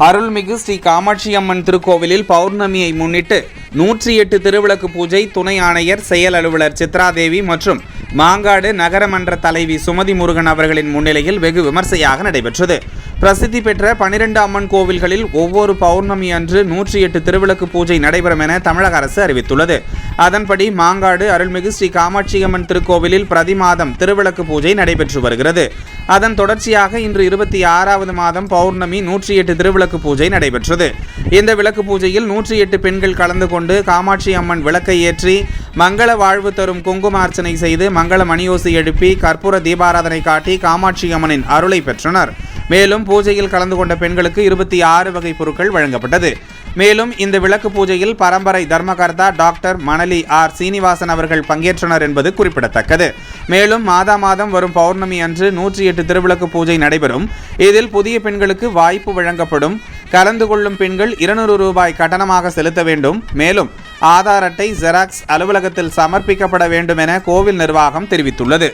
அருள்மிகு ஸ்ரீ காமாட்சி அம்மன் திருக்கோவிலில் பௌர்ணமியை முன்னிட்டு 108 திருவிளக்கு பூஜை துணை ஆணையர் செயல் அலுவலர் சித்ராதேவி மற்றும் மாங்காடு நகரமன்ற தலைவி சுமதி முருகன் அவர்களின் முன்னிலையில் வெகு விமர்சையாக நடைபெற்றது. பிரசித்தி பெற்ற 12 அம்மன் கோவில்களில் ஒவ்வொரு பௌர்ணமி அன்று 108 திருவிளக்கு பூஜை நடைபெறும் என தமிழக அரசு அறிவித்துள்ளது. அதன்படி மாங்காடு அருள்மிகு ஸ்ரீ காமாட்சி அம்மன் திருக்கோவிலில் பிரதி மாதம் திருவிளக்கு பூஜை நடைபெற்று வருகிறது. அதன் தொடர்ச்சியாக இன்று 26வது மாதம் பௌர்ணமி 108 திருவிளக்கு பூஜை நடைபெற்றது. இந்த விளக்கு பூஜையில் 108 பெண்கள் கலந்து கொண்டு காமாட்சி அம்மன் விளக்கை ஏற்றி மங்கள வாழ்வு தரும் குங்குமார்ச்சனை செய்து மங்கள மணியோசை எழுப்பி கற்பூர தீபாராதனை காட்டி காமாட்சி அம்மனின் அருளை பெற்றனர். மேலும் பூஜையில் கலந்து கொண்ட பெண்களுக்கு 26 வகை பொருட்கள் வழங்கப்பட்டது. மேலும் இந்த விளக்கு பூஜையில் பரம்பரை தர்மகர்த்தா டாக்டர் மணலி ஆர் சீனிவாசன் அவர்கள் பங்கேற்றனர் என்பது குறிப்பிடத்தக்கது. மேலும் மாதம் வரும் பௌர்ணமி அன்று 108 திருவிளக்கு பூஜை நடைபெறும். இதில் புதிய பெண்களுக்கு வாய்ப்பு வழங்கப்படும். கலந்து கொள்ளும் பெண்கள் 200 ரூபாய் கட்டணமாக செலுத்த வேண்டும். மேலும் ஆதார் அட்டை ஜெராக்ஸ் அலுவலகத்தில் சமர்ப்பிக்கப்பட வேண்டும் என கோவில் நிர்வாகம் தெரிவித்துள்ளது.